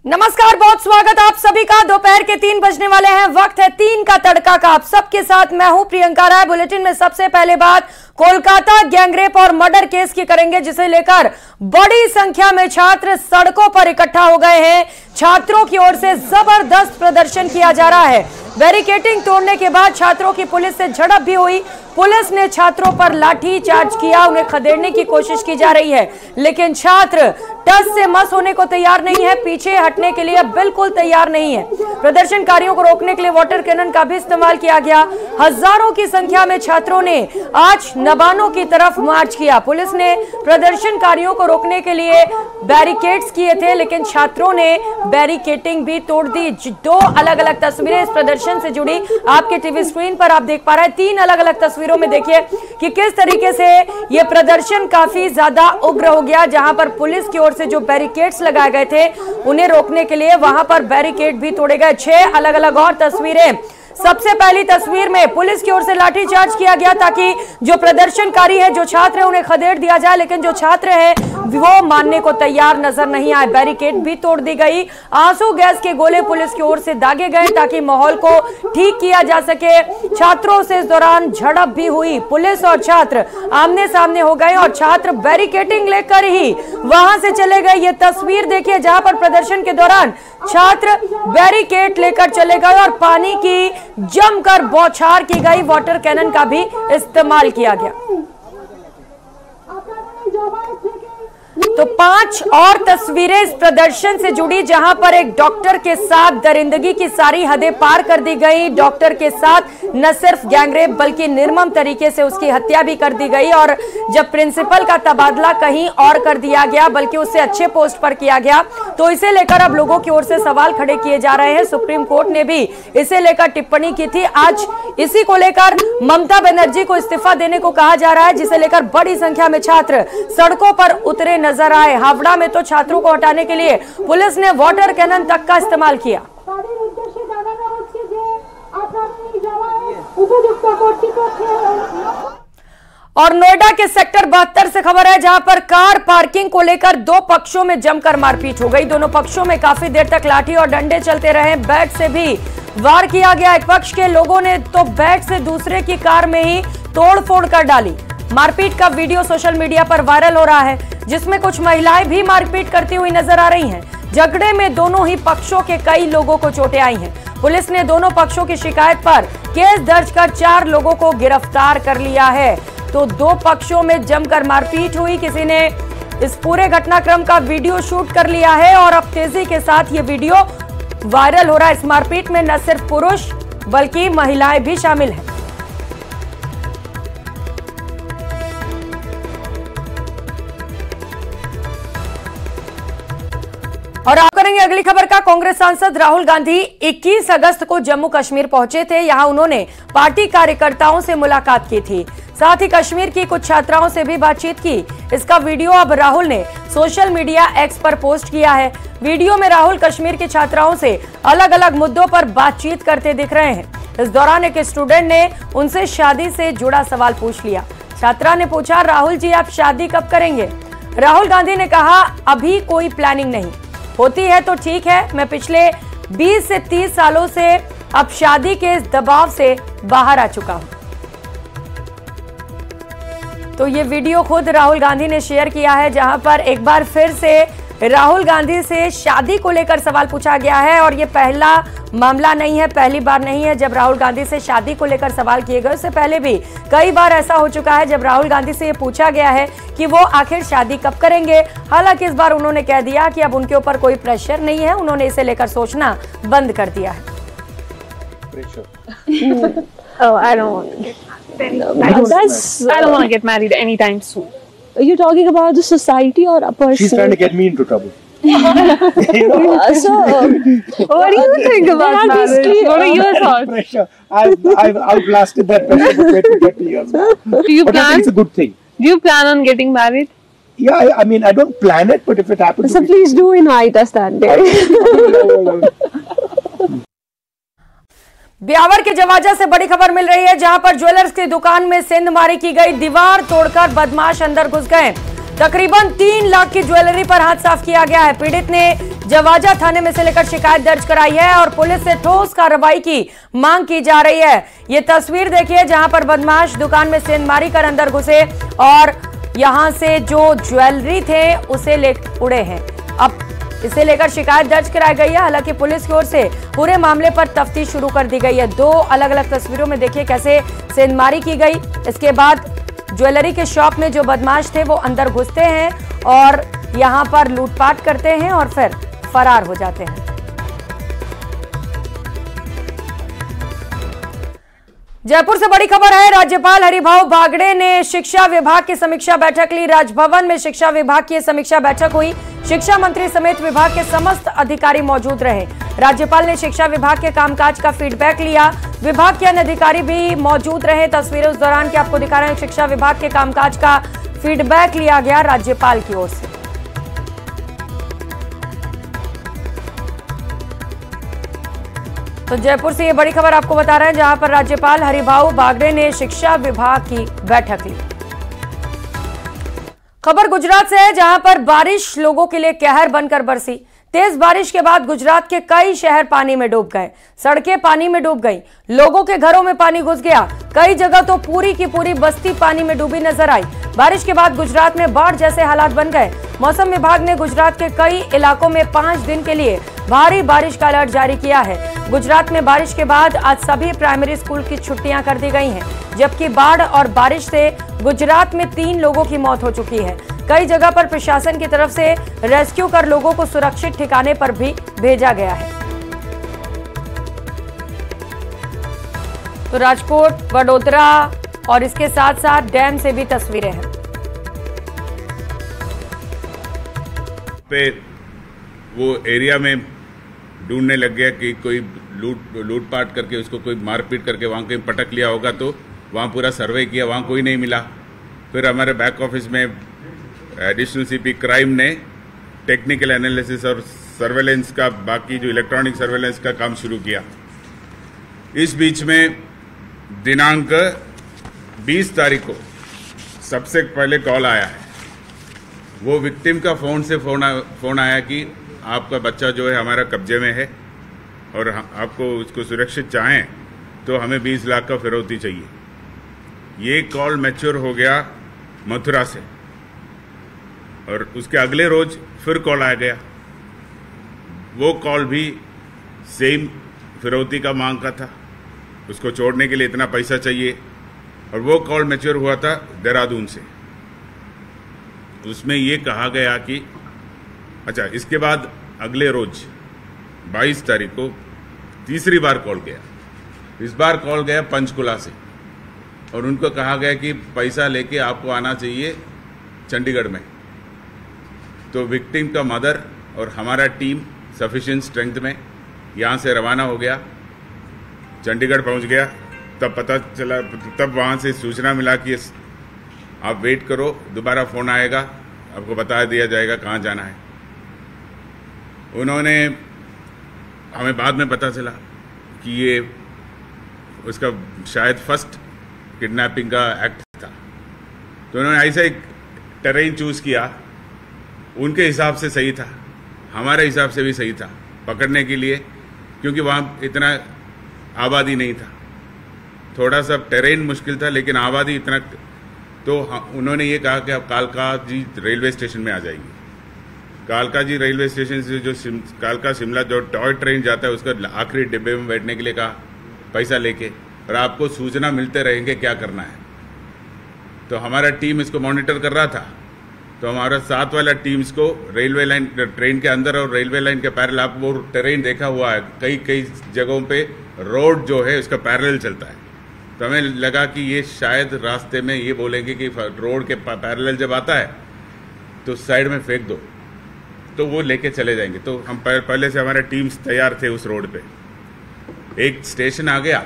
नमस्कार, बहुत स्वागत आप सभी का। दोपहर के 3 बजने वाले हैं, वक्त है 3 का तड़का का। आप सबके साथ मैं हूं प्रियंका राय। बुलेटिन में सबसे पहले बात कोलकाता गैंगरेप और मर्डर केस की करेंगे, जिसे लेकर बड़ी संख्या में छात्र सड़कों पर इकट्ठा हो गए हैं। छात्रों की ओर से जबरदस्त प्रदर्शन किया जा रहा है। बैरिकेडिंग तोड़ने के बाद छात्रों की पुलिस से झड़प भी हुई। पुलिस ने छात्रों पर लाठी चार्ज किया, उन्हें खदेड़ने की कोशिश की जा रही है, लेकिन छात्र टस से मस होने को तैयार नहीं है, पीछे हटने के लिए बिल्कुल तैयार नहीं है। प्रदर्शनकारियों को रोकने के लिए वाटर कैनन का भी इस्तेमाल किया गया। हजारों की संख्या में छात्रों ने आज नबानों की तरफ मार्च किया। पुलिस ने प्रदर्शनकारियों को रोकने के लिए बैरिकेड्स किए थे, लेकिन छात्रों ने बैरिकेडिंग भी तोड़ दी। 2 अलग अलग तस्वीरें इस प्रदर्शन से जुड़ी आपके टीवी स्क्रीन पर आप देख पा रहे हैं। 3 अलग अलग तस्वीरों में देखिए कि किस तरीके से यह प्रदर्शन काफी ज्यादा उग्र हो गया। जहां पर पुलिस की ओर से जो बैरिकेड्स लगाए गए थे, उन्हें रोकने के लिए वहां पर बैरिकेड भी तोड़े गए। 6 अलग अलग और तस्वीरें। सबसे पहली तस्वीर में पुलिस की ओर से लाठीचार्ज किया गया ताकि जो प्रदर्शनकारी है, जो छात्र है, उन्हें खदेड़ दिया जाए, लेकिन जो छात्र है वो मानने को तैयार नजर नहीं आए। बैरिकेड भी तोड़ दी गई। आंसू गैस के गोले पुलिस की ओर से दागे गए ताकि माहौल को ठीक किया जा सके। छात्रों से इस दौरान झड़प भी हुई। पुलिस और छात्र आमने सामने हो गए और छात्र बैरिकेडिंग लेकर ही वहां से चले गए। ये तस्वीर देखिए जहां पर प्रदर्शन के दौरान छात्र बैरिकेड लेकर चले गए और पानी की जमकर बौछार की गई। वाटर कैनन का भी इस्तेमाल किया गया। तो 5 और तस्वीरें इस प्रदर्शन से जुड़ी, जहां पर एक डॉक्टर के साथ दरिंदगी की सारी हदें पार कर दी गई। डॉक्टर के साथ न सिर्फ गैंगरेप बल्कि निर्मम तरीके से उसकी हत्या भी कर दी गई। और जब प्रिंसिपल का तबादला कहीं और कर दिया गया, बल्कि उससे अच्छे पोस्ट पर किया गया, तो इसे लेकर अब लोगों की ओर से सवाल खड़े किए जा रहे हैं। सुप्रीम कोर्ट ने भी इसे लेकर टिप्पणी की थी। आज इसी को लेकर ममता बनर्जी को इस्तीफा देने को कहा जा रहा है, जिसे लेकर बड़ी संख्या में छात्र सड़कों पर उतरे नजर आए। हावड़ा में तो छात्रों को हटाने के लिए पुलिस ने वाटर कैनन तक का इस्तेमाल किया। और नोएडा के सेक्टर 72 से खबर है, जहां पर कार पार्किंग को लेकर 2 पक्षों में जमकर मारपीट हो गई। दोनों पक्षों में काफी देर तक लाठी और डंडे चलते रहे। बैट से भी वार किया गया। एक पक्ष के लोगों ने तो बैट से दूसरे की कार में ही तोड़फोड़ कर डाली। मारपीट का वीडियो सोशल मीडिया पर वायरल हो रहा है, जिसमें कुछ महिलाएं भी मारपीट करती हुई नजर आ रही हैं। झगड़े में दोनों ही पक्षों के कई लोगों को चोटें आई हैं। पुलिस ने दोनों पक्षों की शिकायत पर केस दर्ज कर 4 लोगों को गिरफ्तार कर लिया है। तो 2 पक्षों में जमकर मारपीट हुई। किसी ने इस पूरे घटनाक्रम का वीडियो शूट कर लिया है और अब तेजी के साथ ये वीडियो वायरल हो रहा है। इस मारपीट में न सिर्फ पुरुष बल्कि महिलाएं भी शामिल हैं। और आप करेंगे अगली खबर का। कांग्रेस सांसद राहुल गांधी 21 अगस्त को जम्मू कश्मीर पहुंचे थे। यहां उन्होंने पार्टी कार्यकर्ताओं से मुलाकात की थी, साथ ही कश्मीर की कुछ छात्राओं से भी बातचीत की। इसका वीडियो अब राहुल ने सोशल मीडिया एक्स पर पोस्ट किया है। वीडियो में राहुल कश्मीर की छात्राओं से अलग अलग मुद्दों पर बातचीत करते दिख रहे हैं। इस दौरान एक स्टूडेंट ने उनसे शादी से जुड़ा सवाल पूछ लिया। छात्रा ने पूछा, राहुल जी आप शादी कब करेंगे? राहुल गांधी ने कहा, अभी कोई प्लानिंग नहीं, होती है तो ठीक है। मैं पिछले 20 से 30 सालों से अब शादी के इस दबाव से बाहर आ चुका हूं। तो ये वीडियो खुद राहुल गांधी ने शेयर किया है, जहां पर एक बार फिर से राहुल गांधी से शादी को लेकर सवाल पूछा गया है। और ये पहला मामला नहीं है, पहली बार नहीं है जब राहुल गांधी से शादी को लेकर सवाल किए गए। उससे पहले भी कई बार ऐसा हो चुका है जब राहुल गांधी से ये पूछा गया है कि वो आखिर शादी कब करेंगे। हालांकि इस बार उन्होंने कह दिया कि अब उनके ऊपर कोई प्रेशर नहीं है, उन्होंने इसे लेकर सोचना बंद कर दिया है। Oh, I don't want to get married anytime soon. Are you talking about the society or a person? She's trying to get me into trouble. So, What do you think about marriage? What are your thoughts? Pressure. I've outlasted that pressure for 20-30 years. Do you But I plan? think it's a good thing. Do you plan on getting married? Yeah, I mean, I don't plan it, but if it happens so to please do invite us that day. Beawar के जवाजा से बड़ी खबर मिल रही है, जहां पर jewellers की दुकान में सेंधमारी की गई। दीवार तोड़कर बदमाश अंदर घुस गए। तकरीबन 3 लाख की ज्वेलरी पर हाथ साफ किया गया है। पीड़ित ने जवाजा थाने में से लेकर शिकायत दर्ज कराई है और पुलिस से ठोस कार्रवाई की मांग की जा रही है। ये तस्वीर देखिए जहां पर बदमाश दुकान में सेंधमारी कर अंदर घुसे और यहां से जो ज्वेलरी थे उसे ले उड़े हैं। अब इसे लेकर शिकायत दर्ज कराई गई है। हालांकि पुलिस की ओर से पूरे मामले पर तफ्तीश शुरू कर दी गई है। दो अलग अलग तस्वीरों में देखिए कैसे सेंधमारी की गई। इसके बाद ज्वेलरी के शॉप में जो बदमाश थे वो अंदर घुसते हैं और यहां पर लूटपाट करते हैं और फिर फरार हो जाते हैं। जयपुर से बड़ी खबर है। राज्यपाल हरिभाऊ बागड़े ने शिक्षा विभाग की समीक्षा बैठक ली। राजभवन में शिक्षा विभाग की समीक्षा बैठक हुई। शिक्षा मंत्री समेत विभाग के समस्त अधिकारी मौजूद रहे। राज्यपाल ने शिक्षा विभाग के कामकाज का फीडबैक लिया। विभाग के अन्य अधिकारी भी मौजूद रहे। तस्वीरें उस दौरान की आपको दिखा रहे हैं। शिक्षा विभाग के कामकाज का फीडबैक लिया गया राज्यपाल की ओर से। तो जयपुर से ये बड़ी खबर आपको बता रहे हैं जहां पर राज्यपाल हरिभाऊ बागड़े ने शिक्षा विभाग की बैठक ली। खबर गुजरात से है जहां पर बारिश लोगों के लिए कहर बनकर बरसी। तेज बारिश के बाद गुजरात के कई शहर पानी में डूब गए। सड़कें पानी में डूब गई। लोगों के घरों में पानी घुस गया। कई जगह तो पूरी की पूरी बस्ती पानी में डूबी नजर आई। बारिश के बाद गुजरात में बाढ़ जैसे हालात बन गए। मौसम विभाग ने गुजरात के कई इलाकों में 5 दिन के लिए भारी बारिश का अलर्ट जारी किया है। गुजरात में बारिश के बाद आज सभी प्राइमरी स्कूल की छुट्टियां कर दी गई हैं, जबकि बाढ़ और बारिश से गुजरात में 3 लोगों की मौत हो चुकी है। कई जगह पर प्रशासन की तरफ से रेस्क्यू कर लोगों को सुरक्षित ठिकाने पर भी भेजा गया है। तो राजकोट, वडोदरा और इसके साथ साथ डैम से भी तस्वीरें हैं। पे वो एरिया में ढूंढने लग गया कि कोई लूटपाट करके उसको कोई मारपीट करके वहाँ कहीं पटक लिया होगा। तो वहाँ पूरा सर्वे किया, वहाँ कोई नहीं मिला। फिर हमारे बैक ऑफिस में एडिशनल सीपी क्राइम ने टेक्निकल एनालिसिस और सर्वेलेंस का, बाकी जो इलेक्ट्रॉनिक सर्वेलेंस का काम शुरू किया। इस बीच में दिनांक 20 तारीख को सबसे पहले कॉल आया है। वो विक्टिम का फोन आया कि आपका बच्चा जो है हमारा कब्जे में है और आपको उसको सुरक्षित चाहें तो हमें 20 लाख का फिरौती चाहिए। ये कॉल मैच्योर हो गया मथुरा से और उसके अगले रोज फिर कॉल आ गया। वो कॉल भी सेम फिरौती का मांग का था, उसको छोड़ने के लिए इतना पैसा चाहिए। और वो कॉल मैच्योर हुआ था देहरादून से। उसमें ये कहा गया कि अच्छा, इसके बाद अगले रोज 22 तारीख को तीसरी बार कॉल गया। इस बार कॉल गया पंचकुला से और उनको कहा गया कि पैसा लेके आपको आना चाहिए चंडीगढ़ में। तो विक्टिम का मदर और हमारा टीम सफिशिएंट स्ट्रेंथ में यहाँ से रवाना हो गया, चंडीगढ़ पहुँच गया। तब पता चला, तब वहाँ से सूचना मिला कि आप वेट करो, दोबारा फ़ोन आएगा, आपको बता दिया जाएगा कहाँ जाना है। उन्होंने, हमें बाद में पता चला कि ये उसका शायद फर्स्ट किडनैपिंग का एक्ट था। तो उन्होंने ऐसा एक टेरेन चूज़ किया, उनके हिसाब से सही था, हमारे हिसाब से भी सही था पकड़ने के लिए, क्योंकि वहाँ इतना आबादी नहीं था। थोड़ा सा टेरेन मुश्किल था लेकिन आबादी इतना। तो उन्होंने ये कहा कि आप कालका जी रेलवे स्टेशन में आ जाएंगे। कालका जी रेलवे स्टेशन से जो कालका शिमला जो टॉय ट्रेन जाता है उसका आखिरी डिब्बे में बैठने के लिए कहा, पैसा लेके, और आपको सूचना मिलते रहेंगे क्या करना है। तो हमारा टीम इसको मॉनिटर कर रहा था। तो हमारा साथ वाला टीम्स को रेलवे लाइन, ट्रेन के अंदर और रेलवे लाइन के पैरेलल, आप वो टेरेन देखा हुआ है, कई जगहों पे रोड जो है उसका पैरेलल चलता है। तो हमें लगा कि ये शायद रास्ते में ये बोलेंगे कि रोड के पैरेलल जब आता है तो साइड में फेंक दो, तो वो लेके चले जाएंगे। तो हम पहले से हमारे टीम्स तैयार थे उस रोड पे। एक स्टेशन आ गया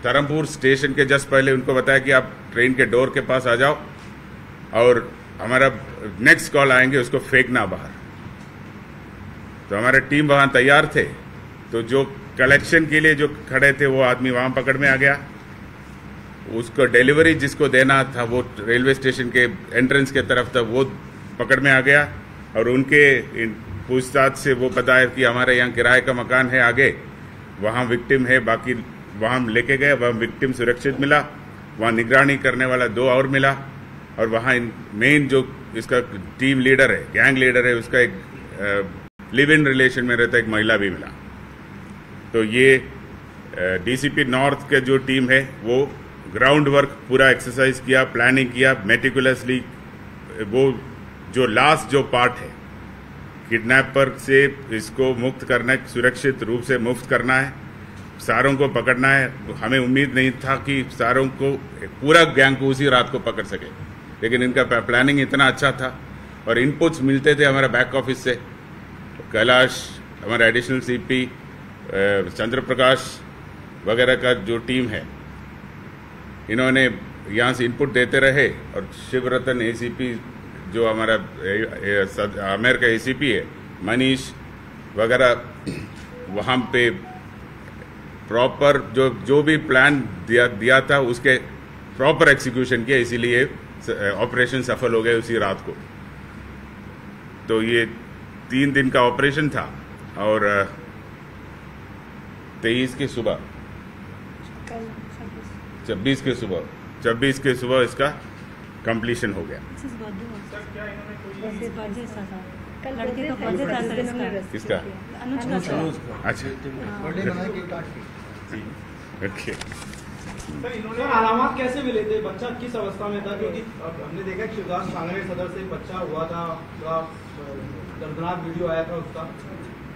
धर्मपुर स्टेशन के जस्ट पहले उनको बताया कि आप ट्रेन के डोर के पास आ जाओ और हमारा नेक्स्ट कॉल आएंगे, उसको फेंकना बाहर। तो हमारे टीम वहाँ तैयार थे। तो जो कलेक्शन के लिए जो खड़े थे वो आदमी वहाँ पकड़ में आ गया। उसको डिलीवरी जिसको देना था वो रेलवे स्टेशन के एंट्रेंस के तरफ था, वो पकड़ में आ गया। और उनके पूछताछ से वो पता है कि हमारे यहाँ किराए का मकान है आगे, वहाँ विक्टिम है, बाकी वहाँ हम लेके गए, वहाँ विक्टिम सुरक्षित मिला, वहाँ निगरानी करने वाला 2 और मिला, और वहाँ मेन जो इसका टीम लीडर है, गैंग लीडर है, उसका एक लिव इन रिलेशन में रहता एक महिला भी मिला। तो ये डीसीपी नॉर्थ के जो टीम है वो ग्राउंड वर्क पूरा एक्सरसाइज किया, प्लानिंग किया मेटिकुलसली। वो जो लास्ट जो पार्ट है किडनैपर से इसको मुक्त करना है, सुरक्षित रूप से मुक्त करना है, सारों को पकड़ना है। हमें उम्मीद नहीं था कि सारों को, पूरा गैंग को उसी रात को पकड़ सके, लेकिन इनका प्लानिंग इतना अच्छा था और इनपुट्स मिलते थे हमारे बैक ऑफिस से। कैलाश, हमारे एडिशनल सीपी चंद्र प्रकाश वगैरह का जो टीम है, इन्होंने यहाँ से इनपुट देते रहे, और शिवरतन एसीपी जो हमारा आमेर का एसीपी है, मनीष वगैरह, वहाँ पे प्रॉपर जो भी प्लान दिया था उसके प्रॉपर एग्जीक्यूशन किया, इसीलिए ऑपरेशन सफल हो गया उसी रात को। तो ये 3 दिन का ऑपरेशन था और 23 की सुबह 26 के सुबह इसका कंप्लीशन हो गया। किसका? अच्छा, ओके। सर, इन्होंने अलामत कैसे मिले थे? बच्चा किस अवस्था में था? क्योंकि हमने देखा कि शिवदास सांगरे सदर से बच्चा हुआ था, दर्दनाक वीडियो आया था उसका।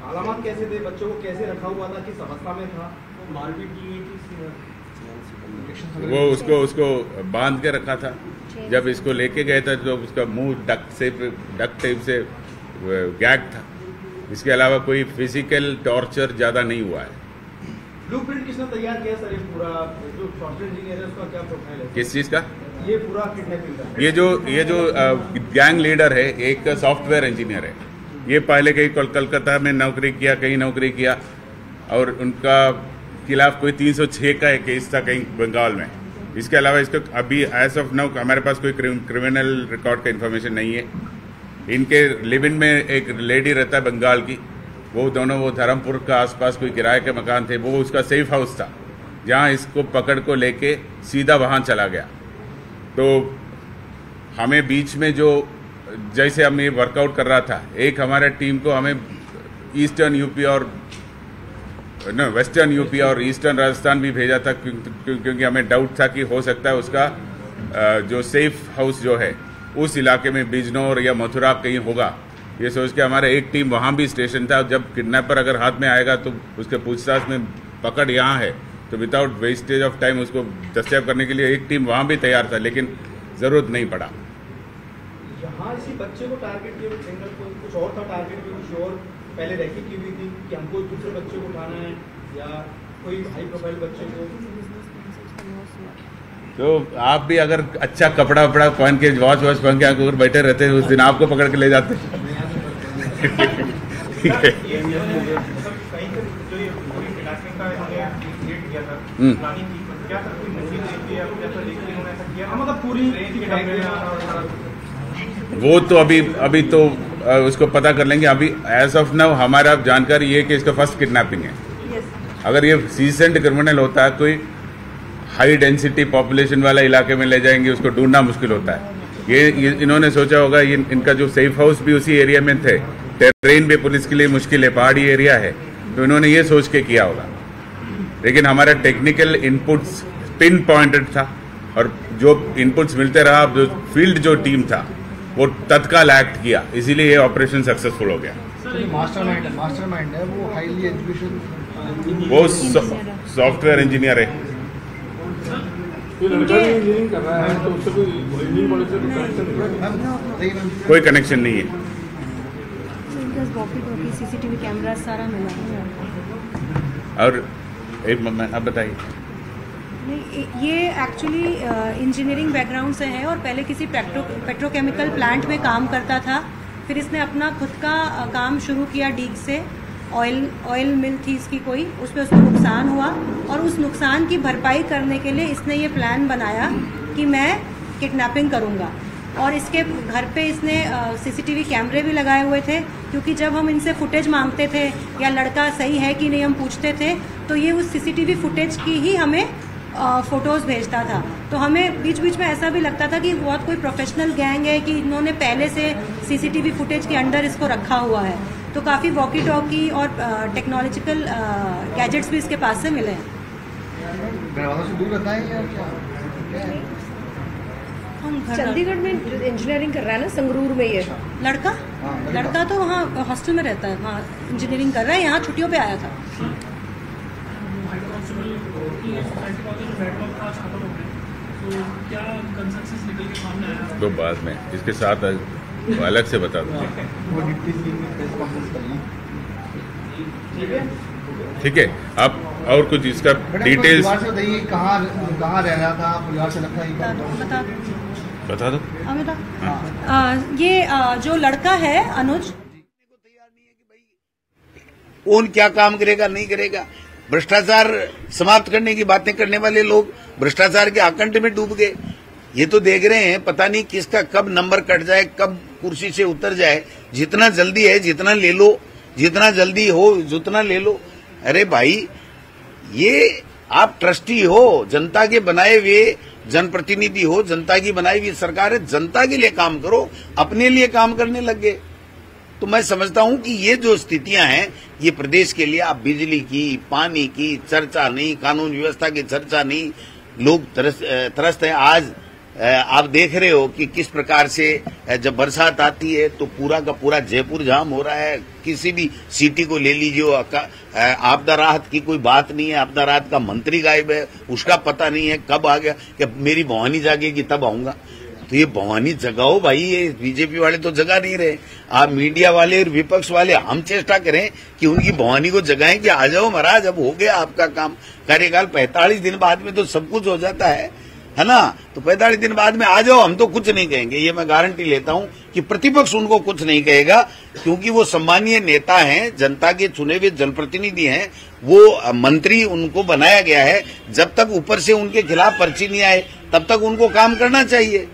अलामत कैसे थे? बच्चों को कैसे रखा हुआ था? किस अवस्था में था? मारपीट की गई थी? वो उसको बांध के रखा था। जब इसको लेके गए थे तो उसका मुंह डक्ट टेप से गैग था। इसके अलावा कोई फिजिकल टॉर्चर ज्यादा नहीं हुआ है। ब्लूप्रिंट किसने तैयार किया सर? ये पूरा जो सॉफ्टवेयर इंजीनियर है उसका क्या प्रोफाइल है? किस चीज का? ये पूरा किडनैपिंग का। ये जो गैंग लीडर है, एक सॉफ्टवेयर इंजीनियर है। ये पहले कहीं कलकत्ता में नौकरी किया, कहीं नौकरी किया, और उनका खिलाफ कोई 306 का एक केस था कहीं बंगाल में। इसके अलावा इसको अभी एज ऑफ नाउ हमारे पास कोई क्रिमिनल रिकॉर्ड का इन्फॉर्मेशन नहीं है। इनके लिव इन में एक लेडी रहता है बंगाल की, वो धर्मपुर का आसपास कोई किराए के मकान थे, वो उसका सेफ हाउस था जहाँ इसको पकड़ को लेके सीधा वहाँ चला गया। तो हमें बीच में जो जैसे हम ये वर्कआउट कर रहा था, एक हमारे टीम को हमें ईस्टर्न यूपी और वेस्टर्न यूपी और ईस्टर्न राजस्थान भी भेजा था, क्योंकि हमें डाउट था कि हो सकता है उसका जो सेफ हाउस जो है उस इलाके में बिजनौर या मथुरा कहीं होगा। ये सोच के हमारा एक टीम वहाँ भी स्टेशन था। जब किडनैपर अगर हाथ में आएगा तो उसके पूछताछ में पकड़ यहाँ है, तो विदाउट वेस्टेज ऑफ टाइम उसको दस्तयाब करने के लिए एक टीम वहाँ भी तैयार था, लेकिन ज़रूरत नहीं पड़ा। यहाँ इसी बच्चे को टारगेट किया, सिंगल को कुछ और था टारगेट में? कुछ और पहले रैकी की हुई थी कि हमको दूसरे बच्चे को उठाना है या कोई हाई प्रोफाइल बच्चे को? तो आप भी अगर अच्छा कपड़ा वपड़ा पहन के, वॉच पहन के अगर बैठे रहते उस दिन आपको पकड़ के ले जाते। वो तो अभी तो उसको पता कर लेंगे। अभी एज ऑफ नाउ हमारा जानकारी ये कि इसका फर्स्ट किडनैपिंग है। अगर ये सीजेंड क्रिमिनल होता है, कोई हाई डेंसिटी पॉपुलेशन वाला इलाके में ले जाएंगे, उसको ढूंढना मुश्किल होता है। ये इन्होंने सोचा होगा, इनका जो सेफ हाउस भी उसी एरिया में थे, टेरेन भी पुलिस के लिए मुश्किल है, पहाड़ी एरिया है, तो इन्होंने ये सोच के किया होगा। लेकिन हमारा टेक्निकल इनपुट्स पिन पॉइंटेड था, और जो इनपुट्स मिलते रहा, जो फील्ड जो टीम था वो तत्काल एक्ट किया, इसीलिए ये ऑपरेशन सक्सेसफुल हो गया। मास्टरमाइंड है वो, हाईली एजुकेशन, वो सॉफ्टवेयर इंजीनियर है। कोई कनेक्शन नहीं है। सीसीटीवी कैमरा सारा मिला। और एक आप बताइए। ये एक्चुअली इंजीनियरिंग बैकग्राउंड से है और पहले किसी पेट्रोकेमिकल प्लांट में काम करता था। फिर इसने अपना खुद का काम शुरू किया डीग से। ऑयल मिल थी इसकी कोई, उसमें उसको नुकसान हुआ और उस नुकसान की भरपाई करने के लिए इसने ये प्लान बनाया कि मैं किडनैपिंग करूँगा। और इसके घर पे इसने सीसीटीवी कैमरे भी लगाए हुए थे, क्योंकि जब हम इनसे फुटेज मांगते थे या लड़का सही है कि नहीं हम पूछते थे, तो ये उस सीसीटीवी फुटेज की ही हमें फोटोज भेजता था। तो हमें बीच बीच में ऐसा भी लगता था कि बहुत कोई प्रोफेशनल गैंग है, कि इन्होंने पहले से सीसीटीवी फुटेज के अंडर इसको रखा हुआ है। तो काफ़ी वॉकी टॉकी और टेक्नोलॉजिकल गैजेट्स भी इसके पास से मिले हैं। चंडीगढ़ में इंजीनियरिंग कर रहा है ना, संगरूर में ये लड़का तो वहाँ हॉस्टल में रहता है, वहाँ इंजीनियरिंग कर रहा है, यहाँ छुट्टियों पे आया था। तो बाद में इसके साथ अलग से बता दूंगा। ठीक है, आप और कुछ इसका डिटेल्स कहाँ रह रहा था, परिवार से लगता है बता दो। ये जो लड़का है अनुज, कौन क्या काम करेगा नहीं करेगा। भ्रष्टाचार समाप्त करने की बातें करने वाले लोग भ्रष्टाचार के आकंठ में डूब गए। ये तो देख रहे हैं, पता नहीं किसका कब नंबर कट जाए, कब कुर्सी से उतर जाए। जितना जल्दी है जितना ले लो, जितना जल्दी हो जितना ले लो। अरे भाई, ये आप ट्रस्टी हो, जनता के बनाए हुए जनप्रतिनिधि हो, जनता की बनाई हुई सरकार है, जनता के लिए काम करो, अपने लिए काम करने लग गए। तो मैं समझता हूं कि ये जो स्थितियां हैं, ये प्रदेश के लिए, आप बिजली की, पानी की चर्चा नहीं, कानून व्यवस्था की चर्चा नहीं, लोग त्रस्त हैं। आज आप देख रहे हो कि किस प्रकार से जब बरसात आती है तो पूरा का पूरा जयपुर जाम हो रहा है। किसी भी सिटी को ले लीजिए, आपदा राहत की कोई बात नहीं है, आपदा राहत का मंत्री गायब है, उसका पता नहीं है कब आ गया, कि मेरी भवानी जागेगी तब आऊंगा। तो ये भवानी जगाओ भाई, ये बीजेपी वाले तो जगा नहीं रहे। आप मीडिया वाले और विपक्ष वाले हम चेष्टा करें कि उनकी भवानी को जगाएं कि आ जाओ महाराज, अब हो गया आपका काम। कार्यकाल 45 दिन बाद में तो सब कुछ हो जाता है ना। तो 45 दिन बाद में आ जाओ, हम तो कुछ नहीं कहेंगे। ये मैं गारंटी लेता हूं कि प्रतिपक्ष उनको कुछ नहीं कहेगा, क्योंकि वो सम्मानीय नेता हैं, जनता के चुने हुए जनप्रतिनिधि हैं, वो मंत्री उनको बनाया गया है। जब तक ऊपर से उनके खिलाफ पर्ची नहीं आए तब तक उनको काम करना चाहिए।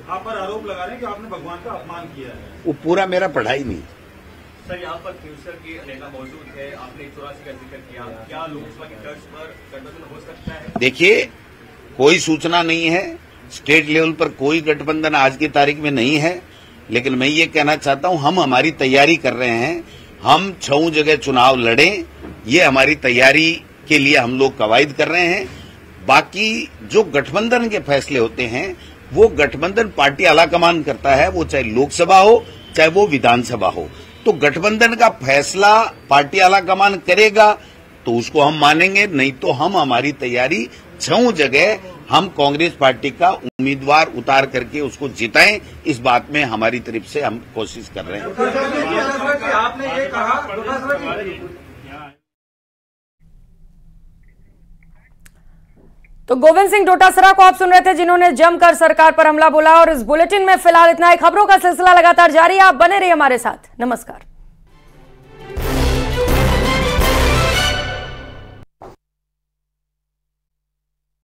आप पर आरोप लगा रहे हैं कि आपने भगवान का अपमान किया है। वो पूरा मेरा पढ़ाई नहीं। सर, यहाँ पर फ्यूचर के नेता मौजूद है, आपने 84 का जिक्र किया, क्या लोकसभा की तर्ज पर गठबंधन हो सकता है? देखिए, कोई सूचना नहीं है, स्टेट लेवल पर कोई गठबंधन आज की तारीख में नहीं है। लेकिन मैं ये कहना चाहता हूं, हम हमारी तैयारी कर रहे हैं। हम 6 जगह चुनाव लड़ें, ये हमारी तैयारी के लिए हम लोग कवायद कर रहे हैं। बाकी जो गठबंधन के फैसले होते हैं, वो गठबंधन पार्टी आलाकमान करता है, वो चाहे लोकसभा हो चाहे वो विधानसभा हो। तो गठबंधन का फैसला पार्टी आलाकमान करेगा तो उसको हम मानेंगे, नहीं तो हम हमारी तैयारी 6 जगह हम कांग्रेस पार्टी का उम्मीदवार उतार करके उसको जिताएं, इस बात में हमारी तरफ से हम कोशिश कर रहे हैं। आपने ये कहा तो गोविंद सिंह डोटासरा को आप सुन रहे थे, जिन्होंने जमकर सरकार पर हमला बोला। और इस बुलेटिन में फिलहाल इतना ही। खबरों का सिलसिला लगातार जारी है, आप बने रहिए हमारे साथ। नमस्कार।